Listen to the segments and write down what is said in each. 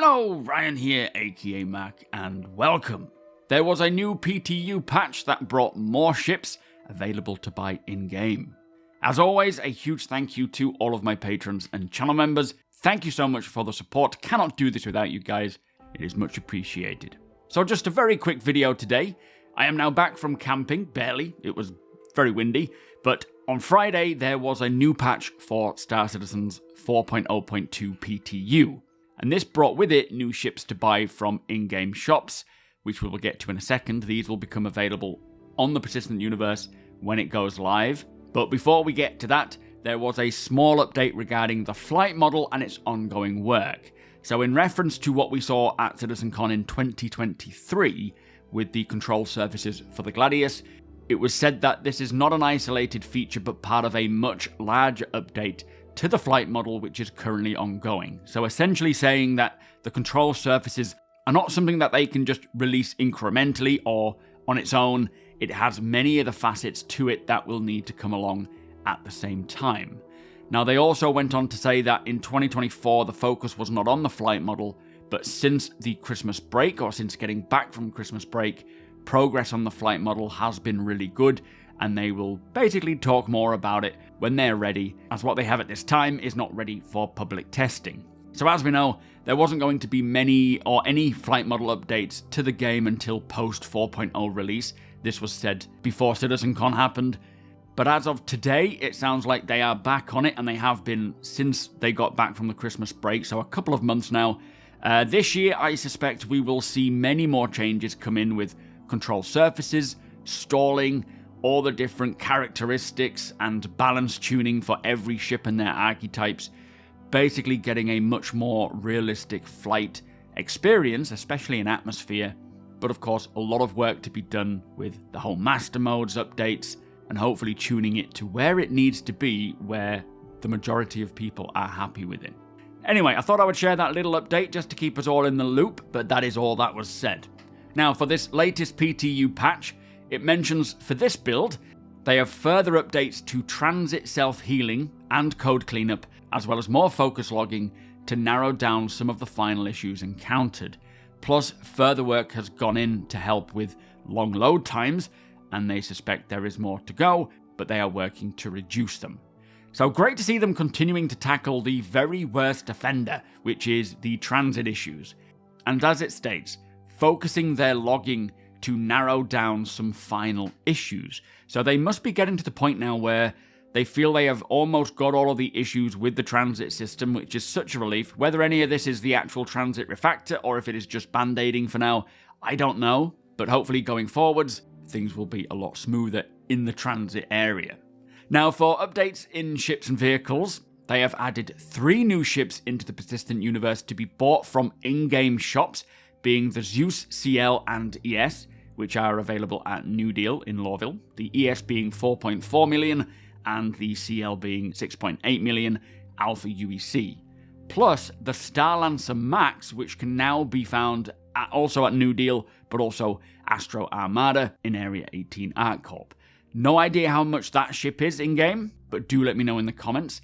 Hello, Ryan here, aka Mac, and welcome. There was a new PTU patch that brought more ships available to buy in-game. As always, a huge thank you to all of my patrons and channel members. Thank you so much for the support. Cannot do this without you guys. It is much appreciated. So just a very quick video today. I am now back from camping, barely. It was very windy, but on Friday there was a new patch for StarCitizen's 4.0.2 PTU. And this brought with it new ships to buy from in-game shops, which we will get to in a second. These will become available on the Persistent Universe when it goes live. But before we get to that, there was a small update regarding the flight model and its ongoing work. So in reference to what we saw at CitizenCon in 2023 with the control surfaces for the Gladius, it was said that this is not an isolated feature but part of a much larger update to the flight model which is currently ongoing. So essentially saying that the control surfaces are not something that they can just release incrementally or on its own. It has many of the facets to it that will need to come along at the same time. Now they also went on to say that in 2024 the focus was not on the flight model, but since the Christmas break, or since getting back from Christmas break, progress on the flight model has been really good, and they will basically talk more about it when they're ready, as what they have at this time is not ready for public testing. So as we know, there wasn't going to be many or any flight model updates to the game until post 4.0 release. This was said before CitizenCon happened, but as of today, it sounds like they are back on it, and they have been since they got back from the Christmas break, so a couple of months now. This year, I suspect we will see many more changes come in with control surfaces, stalling, all the different characteristics and balance tuning for every ship and their archetypes, basically getting a much more realistic flight experience, especially in atmosphere. But of course, a lot of work to be done with the whole master modes updates, and hopefully tuning it to where it needs to be, where the majority of people are happy with it. Anyway, I thought I would share that little update just to keep us all in the loop, but that is all that was said. Now, for this latest PTU patch, it mentions for this build, they have further updates to transit self-healing and code cleanup, as well as more focus logging to narrow down some of the final issues encountered. Plus, further work has gone in to help with long load times, and they suspect there is more to go, but they are working to reduce them. So great to see them continuing to tackle the very worst offender, which is the transit issues. And as it states, focusing their logging to narrow down some final issues. So they must be getting to the point now where they feel they have almost got all of the issues with the transit system, which is such a relief. Whether any of this is the actual transit refactor or if it is just band-aiding for now, I don't know. But hopefully going forwards, things will be a lot smoother in the transit area. Now for updates in ships and vehicles, they have added 3 new ships into the Persistent Universe to be bought from in-game shops, being the Zeus CL and ES, which are available at New Deal in Lawville, the ES being 4.4 million and the CL being 6.8 million Alpha UEC. Plus the Starlancer Max, which can now be found also at New Deal, but also Astro Armada in Area 18 Art Corp. No idea how much that ship is in-game, but do let me know in the comments.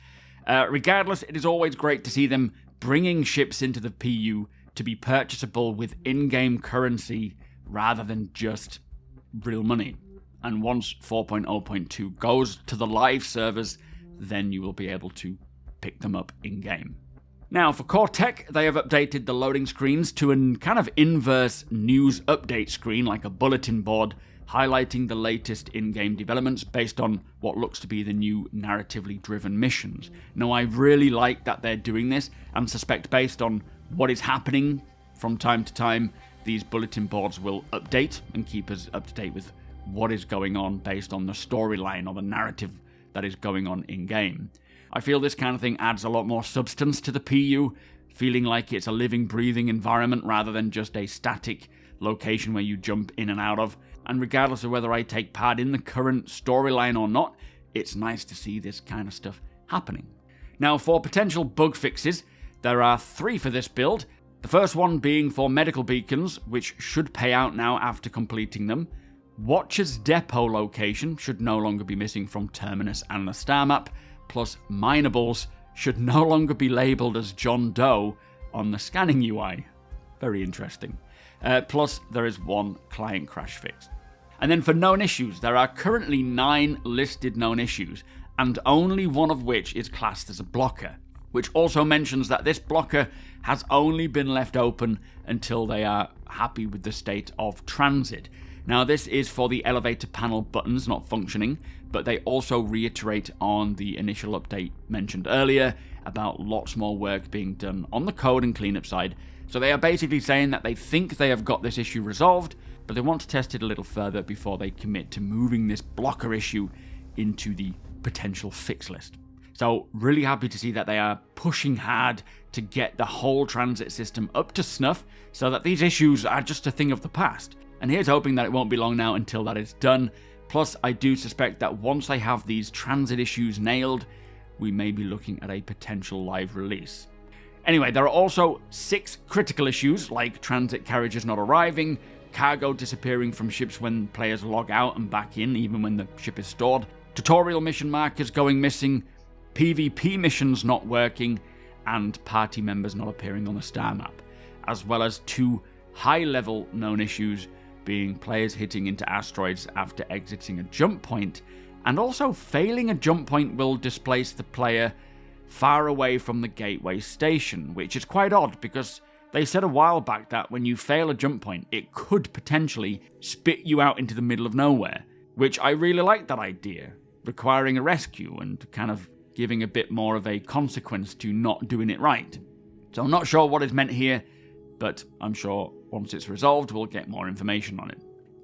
Regardless, it is always great to see them bringing ships into the PU to be purchasable with in-game currency rather than just real money. And once 4.0.2 goes to the live servers, then you will be able to pick them up in-game. Now for core tech, they have updated the loading screens to a kind of inverse news update screen, like a bulletin board, highlighting the latest in-game developments based on what looks to be the new narratively driven missions. Now I really like that they're doing this, and suspect based on what is happening from time to time, these bulletin boards will update and keep us up to date with what is going on based on the storyline or the narrative that is going on in-game. I feel this kind of thing adds a lot more substance to the PU, feeling like it's a living, breathing environment rather than just a static location where you jump in and out of. And regardless of whether I take part in the current storyline or not, it's nice to see this kind of stuff happening. Now for potential bug fixes, there are 3 for this build. The first one being for medical beacons, which should pay out now after completing them. Watcher's depot location should no longer be missing from Terminus and the star map, plus minables should no longer be labelled as John Doe on the scanning UI. Very interesting. Plus, there is one client crash fix. And then for known issues, there are currently 9 listed known issues, and only one of which is classed as a blocker, which also mentions that this blocker has only been left open until they are happy with the state of transit. Now, this is for the elevator panel buttons not functioning, but they also reiterate on the initial update mentioned earlier about lots more work being done on the code and cleanup side. So they are basically saying that they think they have got this issue resolved, but they want to test it a little further before they commit to moving this blocker issue into the potential fix list. So really happy to see that they are pushing hard to get the whole transit system up to snuff so that these issues are just a thing of the past. And here's hoping that it won't be long now until that is done. Plus, I do suspect that once they have these transit issues nailed, we may be looking at a potential live release. Anyway, there are also 6 critical issues like transit carriages not arriving, cargo disappearing from ships when players log out and back in even when the ship is stored, tutorial mission markers going missing, PvP missions not working, and party members not appearing on the star map, as well as 2 high-level known issues being players hitting into asteroids after exiting a jump point, and also failing a jump point will displace the player far away from the gateway station, which is quite odd because they said a while back that when you fail a jump point, it could potentially spit you out into the middle of nowhere, which I really like that idea, requiring a rescue and kind of giving a bit more of a consequence to not doing it right. So I'm not sure what is meant here, but I'm sure once it's resolved, we'll get more information on it.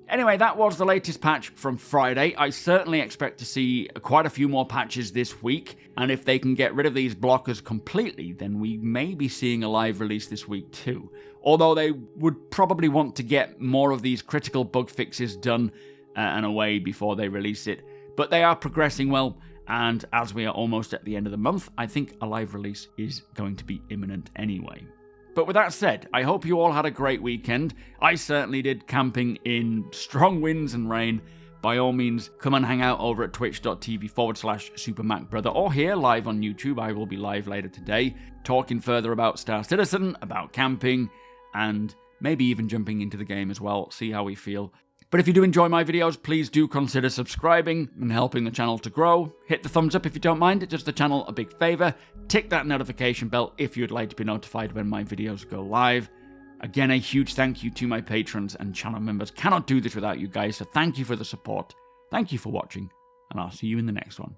Anyway, that was the latest patch from Friday. I certainly expect to see quite a few more patches this week, and if they can get rid of these blockers completely, then we may be seeing a live release this week too. Although they would probably want to get more of these critical bug fixes done and away before they release it. But they are progressing well, and as we are almost at the end of the month, I think a live release is going to be imminent anyway. But with that said, I hope you all had a great weekend. I certainly did, camping in strong winds and rain. By all means, come and hang out over at twitch.tv/SuperMacBrother or here live on YouTube. I will be live later today, talking further about Star Citizen, about camping, and maybe even jumping into the game as well, see how we feel. But if you do enjoy my videos, please do consider subscribing and helping the channel to grow. Hit the thumbs up if you don't mind, it does the channel a big favour. Tick that notification bell if you'd like to be notified when my videos go live. Again, a huge thank you to my patrons and channel members. Cannot do this without you guys, so thank you for the support. Thank you for watching, and I'll see you in the next one.